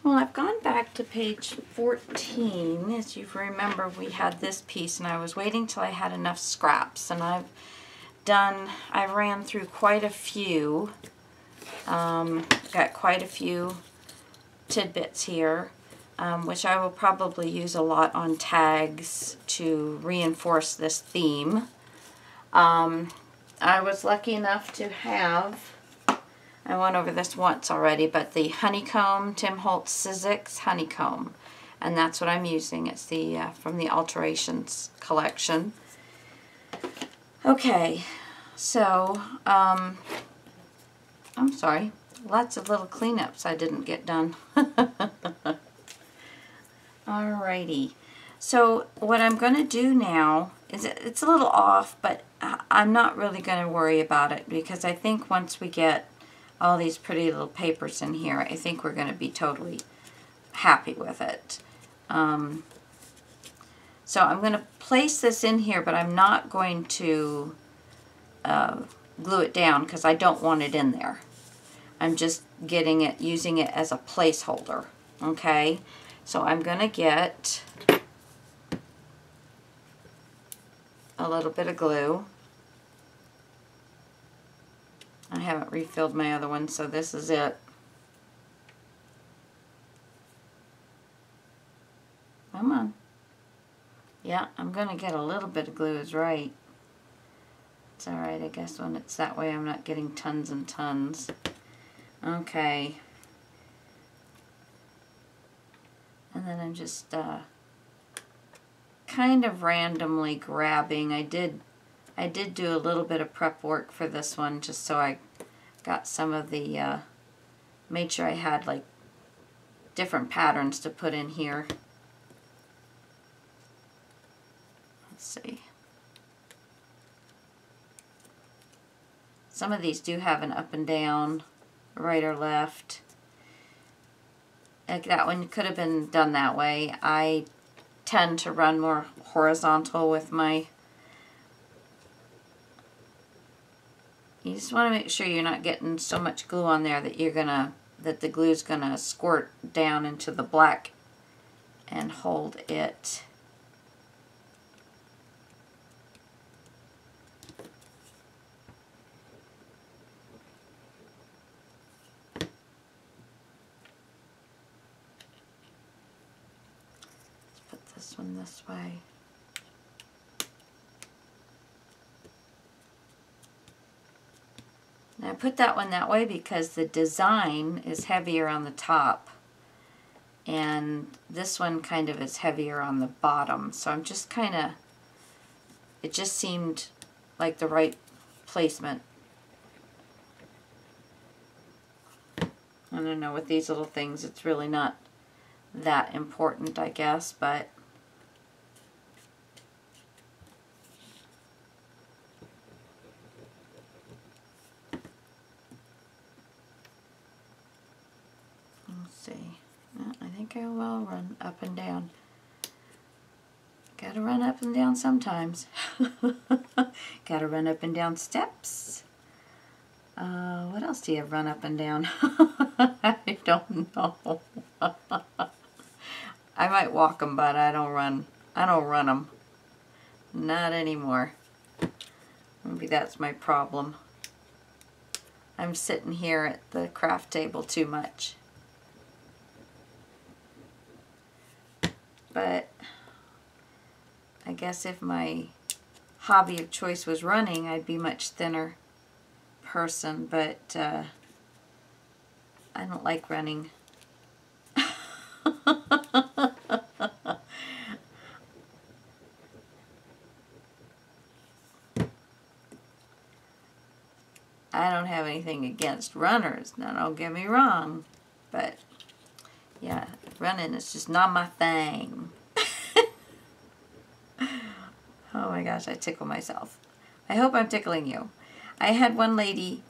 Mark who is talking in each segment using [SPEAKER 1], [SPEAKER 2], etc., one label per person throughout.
[SPEAKER 1] Well, I've gone back to page 14. As you remember, we had this piece, and I was waiting till I had enough scraps, and I ran through quite a few. Got quite a few tidbits here, which I will probably use a lot on tags to reinforce this theme. I was lucky enough to have, I went over this once already, but the honeycomb, Tim Holtz Sizzix honeycomb, and that's what I'm using. It's the from the Alterations collection. Okay, so I'm sorry, lots of little cleanups I didn't get done. Alrighty, so what I'm going to do now is it's a little off, but I'm not really going to worry about it, because I think once we get all these pretty little papers in here, I think we're going to be totally happy with it. So I'm going to place this in here, but I'm not going to glue it down because I don't want it in there. I'm just using it as a placeholder. Okay, so I'm going to get a little bit of glue. I haven't refilled my other one, so this is it. Come on. Yeah, I'm going to get a little bit of glue is right. It's alright, I guess when it's that way I'm not getting tons and tons. Okay. And then I'm just kind of randomly grabbing. I did do a little bit of prep work for this one, just so I got some of the, made sure I had like different patterns to put in here. Let's see. Some of these do have an up and down, right or left. Like that one could have been done that way. I tend to run more horizontal with my... You just want to make sure you're not getting so much glue on there that that the glue's gonna squirt down into the black and hold it. Let's put this one this way. Now I put that one that way because the design is heavier on the top, and this one kind of is heavier on the bottom. So I'm just kind of, it just seemed like the right placement. I don't know, with these little things it's really not that important, I guess, but see. I think I will run up and down. Gotta run up and down sometimes. Gotta run up and down steps. What else do you run up and down? I don't know. I might walk them, but I don't run them. Not anymore. Maybe that's my problem. I'm sitting here at the craft table too much. But I guess if my hobby of choice was running, I'd be a much thinner person, but I don't like running. I don't have anything against runners, now don't get me wrong, but yeah, running is just not my thing. Oh my gosh, I tickle myself. I hope I'm tickling you. I had one lady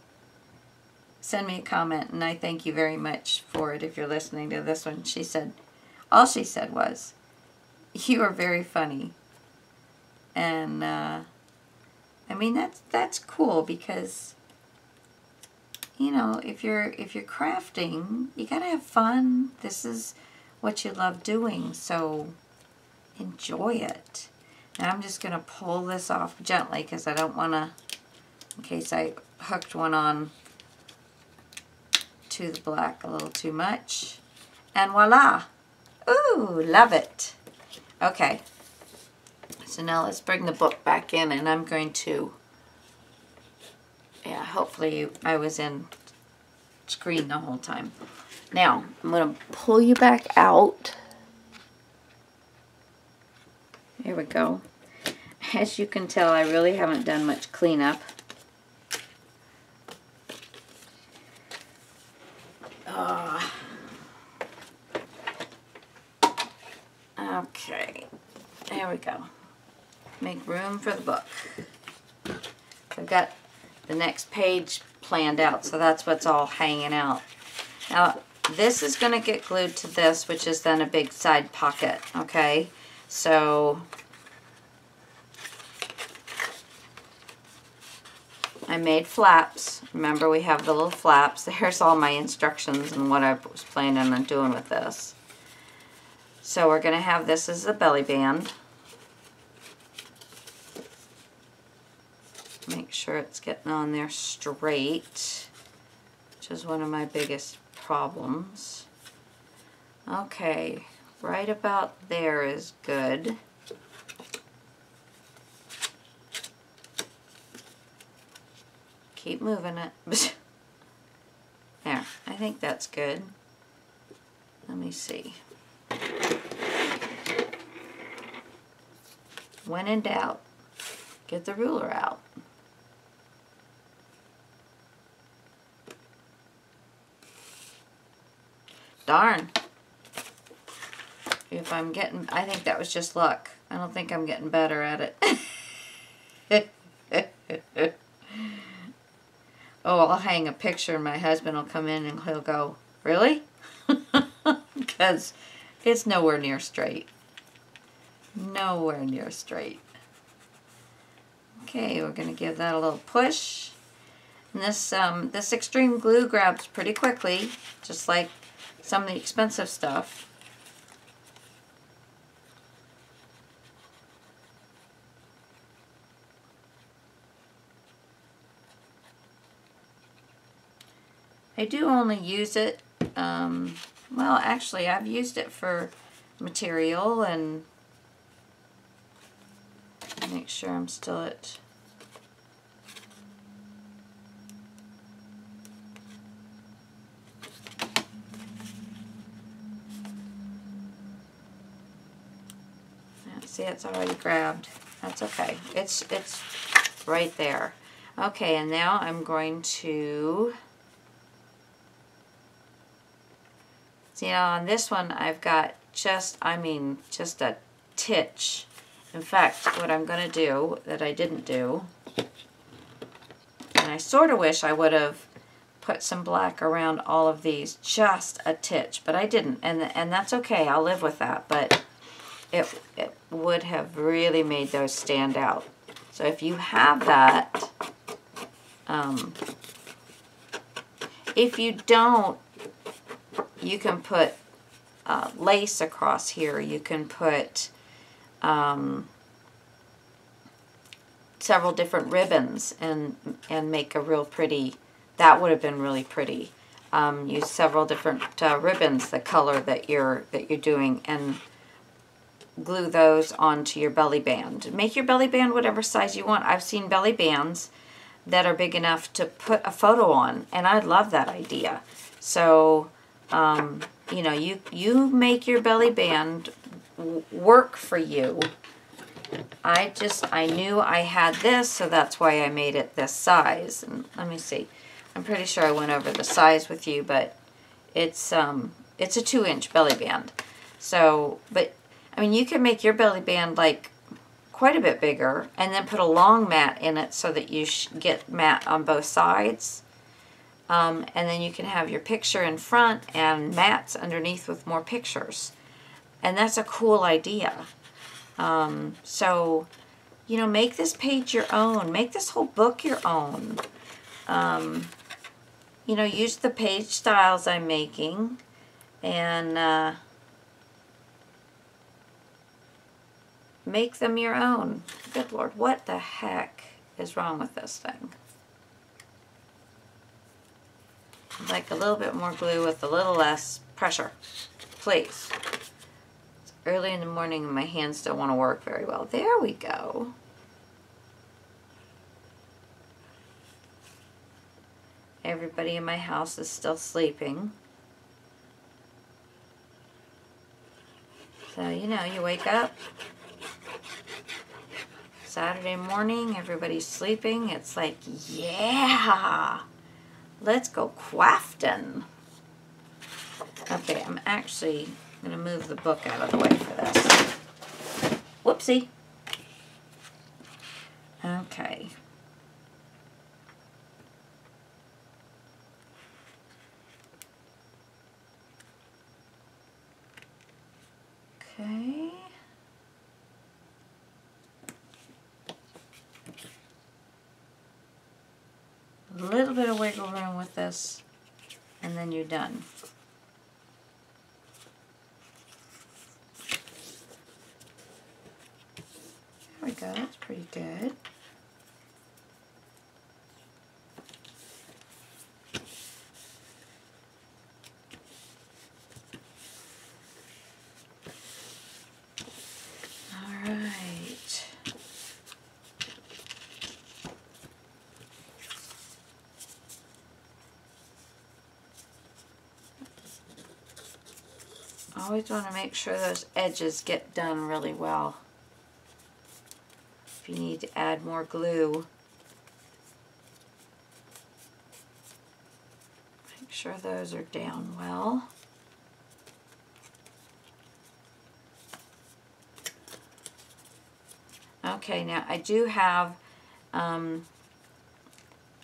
[SPEAKER 1] send me a comment, and I thank you very much for it if you're listening to this one. She said, all she said was, "You are very funny." And I mean, that's cool, because you know, if you're crafting, you gotta have fun. This is what you love doing, so enjoy it. Now I'm just gonna pull this off gently because I don't wanna, in case I hooked one on to the black a little too much. And voila! Ooh, love it. Okay, so now let's bring the book back in, and I'm going to, yeah, hopefully I was in screen the whole time. Now, I'm going to pull you back out. Here we go. As you can tell, I really haven't done much cleanup. Okay, there we go. Make room for the book. I've got the next page planned out, so that's what's all hanging out. Now, this is going to get glued to this, which is then a big side pocket, okay? So, I made flaps. Remember, we have the little flaps. There's all my instructions and what I was planning on doing with this. So we're going to have this as a belly band. Make sure it's getting on there straight, which is one of my biggest problems. Okay, right about there is good. Keep moving it. There, I think that's good. Let me see. When in doubt, get the ruler out. Darn. If I'm getting, I think that was just luck. I don't think I'm getting better at it. Oh, I'll hang a picture and my husband will come in and he'll go, really? Because it's nowhere near straight. Nowhere near straight. Okay, we're going to give that a little push. And this extreme glue grabs pretty quickly, just like some of the expensive stuff. I do only use it, well, actually, I've used it for material and make sure I'm still at see, it's already grabbed. That's okay. It's right there. Okay, and now I'm going to see, now on this one I've got just a titch. In fact, what I'm going to do that I didn't do, and I sort of wish I would have put some black around all of these, just a titch, but I didn't, and that's okay. I'll live with that, but it would have really made those stand out. So if you have that, if you don't, you can put lace across here. You can put several different ribbons and make a real pretty, that would have been really pretty. Use several different ribbons, the color that you're doing, and glue those onto your belly band. Make your belly band whatever size you want. I've seen belly bands that are big enough to put a photo on, and I love that idea. So, you know, you make your belly band work for you. I knew I had this, so that's why I made it this size. And let me see. I'm pretty sure I went over the size with you, but it's a 2-inch belly band. So, but I mean, you can make your belly band like quite a bit bigger and then put a long mat in it so that you get mat on both sides. And then you can have your picture in front and mats underneath with more pictures. And that's a cool idea. So, you know, make this page your own. Make this whole book your own. you know, use the page styles I'm making and make them your own. Good Lord, what the heck is wrong with this thing? I'd like a little bit more glue with a little less pressure, please. It's early in the morning and my hands don't want to work very well. There we go. Everybody in my house is still sleeping. So, you know, you wake up Saturday morning, everybody's sleeping. It's like, yeah, let's go crafting. Okay, I'm actually going to move the book out of the way for this. Whoopsie. Okay. Okay. A little bit of wiggle room with this, and then you're done. There we go, that's pretty good. Alright. Always want to make sure those edges get done really well. If you need to add more glue, make sure those are down well. Okay, now I do have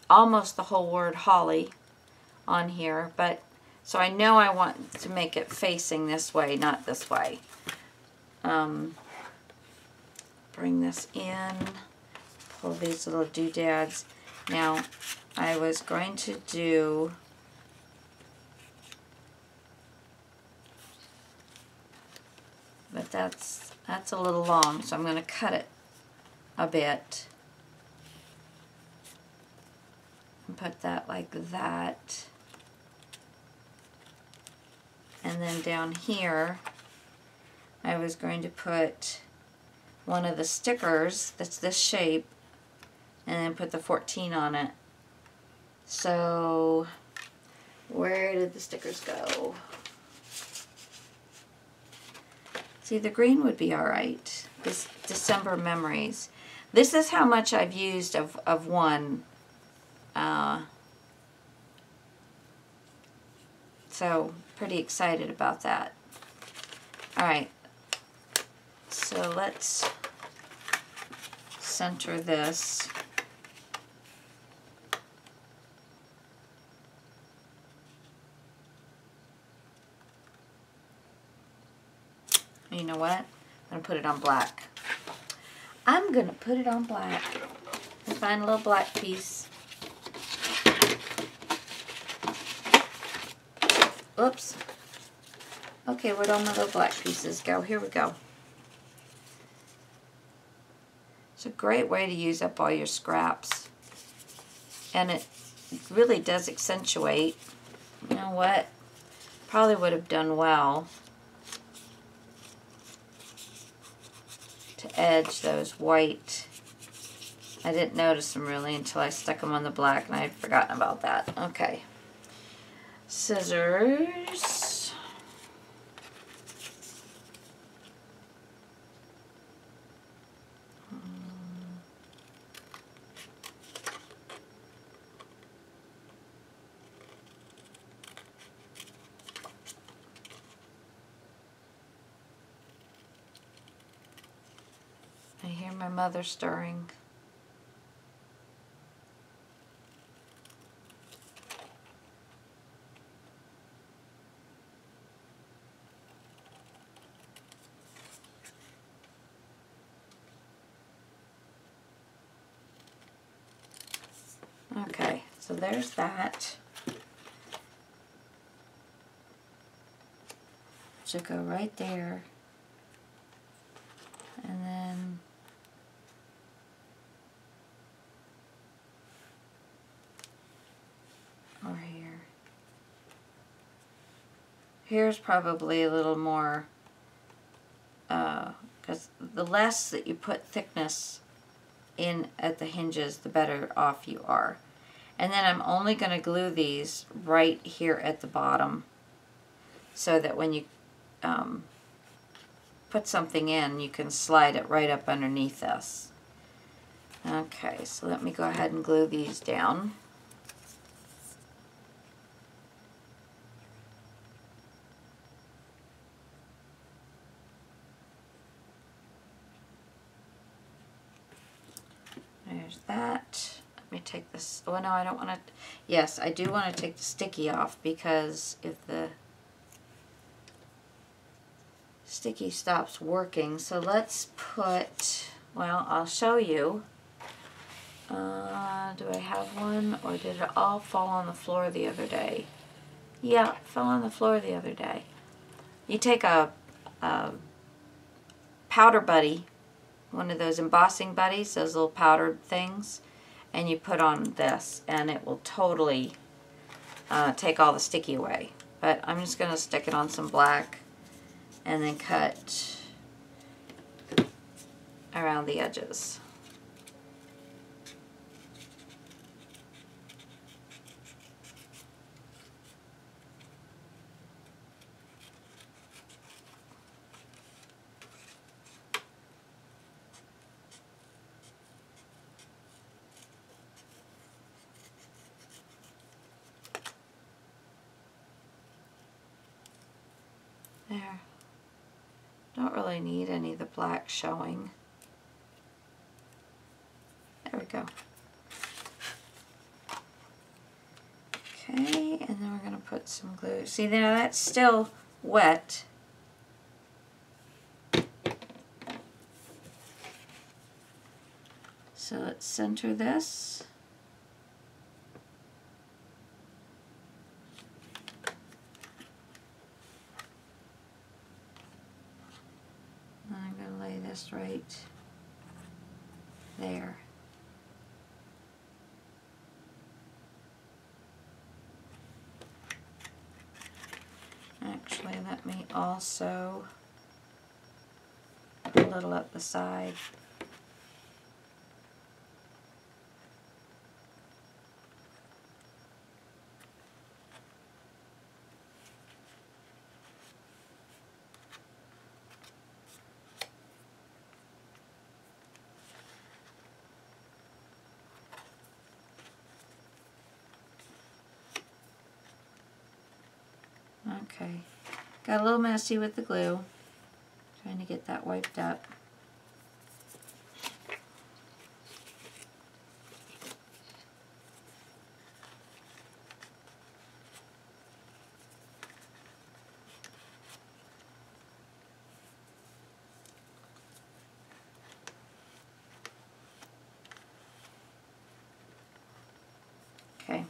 [SPEAKER 1] almost the whole word holly on here, but so I know I want to make it facing this way, not this way. Bring this in, pull these little doodads. Now, I was going to do but that's a little long, so I'm going to cut it a bit and put that like that. And then down here, I was going to put one of the stickers that's this shape and then put the 14 on it. So, where did the stickers go? See, the green would be alright. This December Memories. This is how much I've used of one. So, pretty excited about that. Alright. So, let's center this. You know what? I'm going to put it on black. I'm going to put it on black. And find a little black piece. Oops. Okay, where'd all my little black pieces go? Here we go. It's a great way to use up all your scraps. And it really does accentuate. You know what? Probably would have done well to edge those white. I didn't notice them really until I stuck them on the black, and I had forgotten about that. Okay. Scissors. I hear my mother stirring. Okay, so there's that. should go right there. And then or here. Here's probably a little more, because the less that you put thickness in at the hinges, the better off you are. And then I'm only going to glue these right here at the bottom so that when you put something in, you can slide it right up underneath this. Okay, so let me go ahead and glue these down. There's that. Let me take this. Oh no, I don't want to. Yes, I do want to take the sticky off, because if the sticky stops working, so let's put, well, I'll show you. Do I have one, or did it all fall on the floor the other day? Yeah, it fell on the floor the other day. You take a powder buddy, one of those embossing buddies, those little powdered things, and you put on this, and it will totally take all the sticky away. But I'm just going to stick it on some black and then cut around the edges. There. Don't really need any of the black showing. There we go. Okay, and then we're going to put some glue. See, now that's still wet. So let's center this. I'm going to lay this right there. Actually, let me also put a little up the side. Okay, got a little messy with the glue. Trying to get that wiped up. Okay.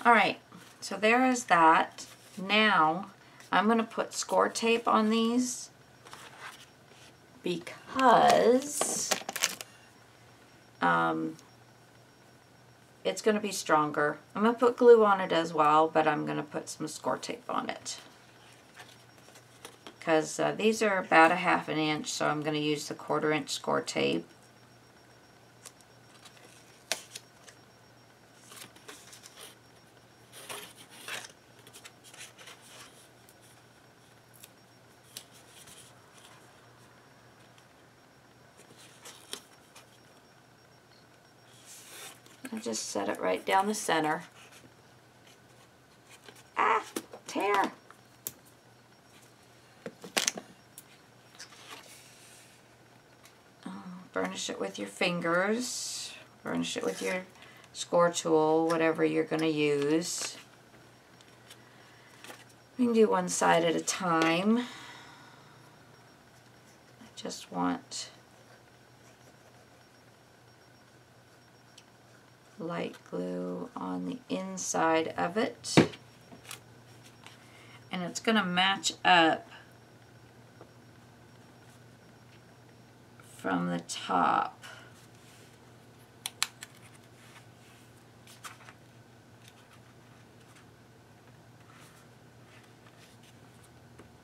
[SPEAKER 1] All right, so there is that. Now I'm going to put score tape on these because it's going to be stronger. I'm going to put glue on it as well, but I'm going to put some score tape on it because these are about a ½ inch, so I'm going to use the 1/4 inch score tape. I just set it right down the center. Ah, tear. Burnish it with your fingers. Burnish it with your score tool, whatever you're going to use. We can do one side at a time. I just want light glue on the inside of it. and it's going to match up from the top.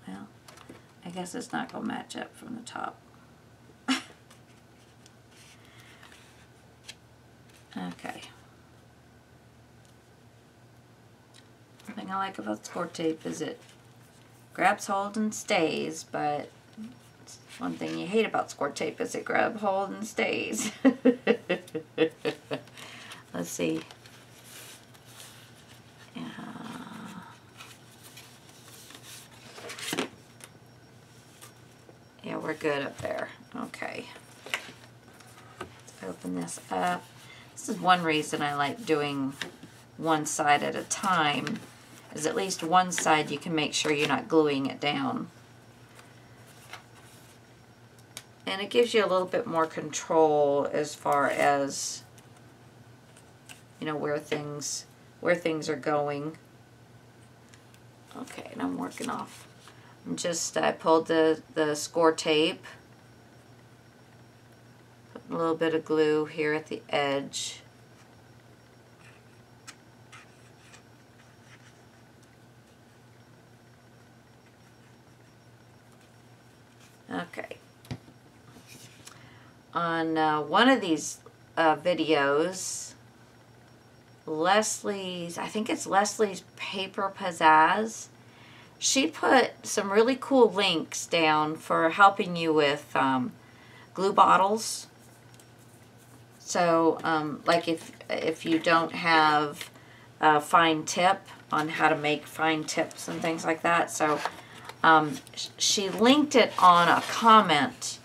[SPEAKER 1] Well, I guess it's not going to match up from the top. Okay. The thing I like about score tape is it grabs hold and stays, but one thing you hate about score tape is it grabs hold and stays. Let's see. Yeah, we're good up there. Okay. Let's open this up. This is one reason I like doing one side at a time, is at least one side you can make sure you're not gluing it down. And it gives you a little bit more control as far as, you know, where things are going. Okay, and I'm working off. I pulled the score tape. Put a little bit of glue here at the edge. Okay. On one of these videos, I think it's Leslie's Paper Pizzazz, she put some really cool links down for helping you with glue bottles. So, like if you don't have a fine tip, on how to make fine tips and things like that. So, she linked it on a comment,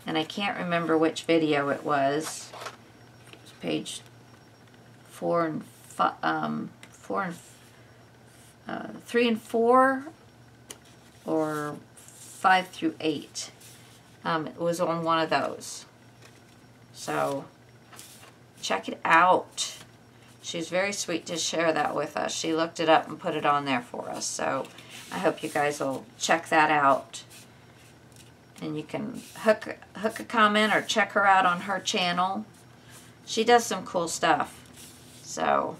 [SPEAKER 1] and I can't remember which video it was. It's page 3 and 4, or 5 through 8. It was on one of those. So check it out. She was very sweet to share that with us. She looked it up and put it on there for us. So I hope you guys will check that out. And you can hook a comment or check her out on her channel. She does some cool stuff. So,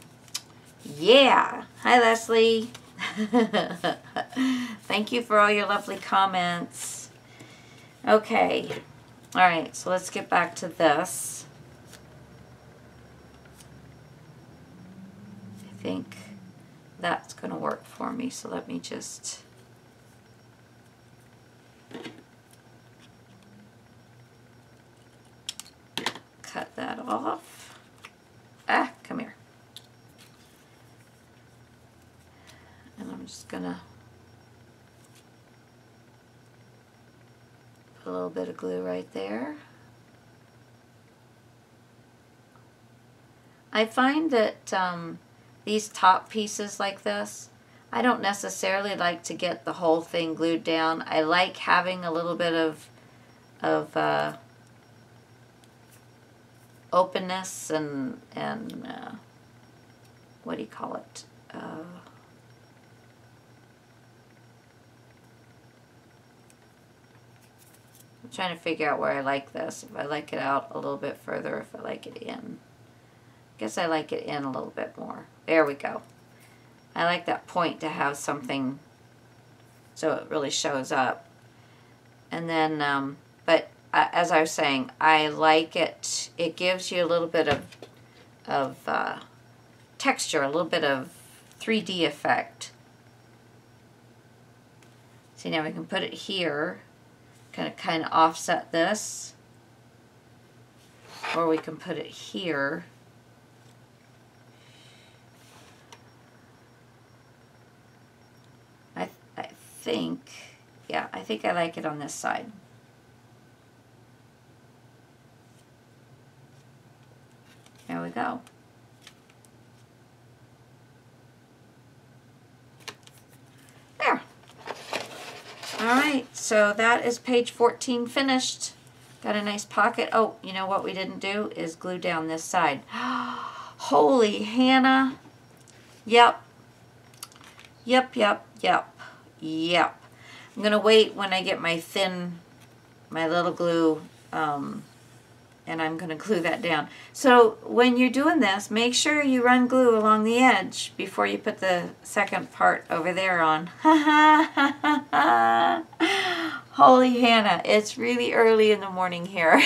[SPEAKER 1] yeah. Hi, Leslie. Thank you for all your lovely comments. Okay. All right, so let's get back to this. I think that's going to work for me, so let me just cut that off. Ah, come here. And I'm just going to put a little bit of glue right there. I find that these top pieces like this, I don't necessarily like to get the whole thing glued down. I like having a little bit of openness and what do you call it? I'm trying to figure out where I like this. If I like it out a little bit further, if I like it in. I guess I like it in a little bit more. There we go. I like that point to have something so it really shows up. And then, but as I was saying, I like it. It gives you a little bit of texture, a little bit of 3D effect. See, now we can put it here, kind of offset this, or we can put it here. I think I like it on this side. There we go. There. All right, so that is page 14 finished. Got a nice pocket. Oh, you know what we didn't do is glue down this side. Holy Hannah. Yep. Yep, yep, yep. Yep. I'm going to wait when I get my little glue, and I'm going to glue that down. So when you're doing this, make sure you run glue along the edge before you put the second part over there on. Holy Hannah, it's really early in the morning here.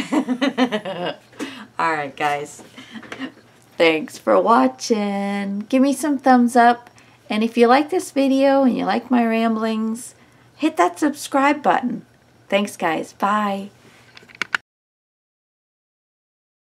[SPEAKER 1] Alright guys, thanks for watching. Give me some thumbs up, and if you like this video and you like my ramblings, hit that subscribe button. Thanks guys, bye.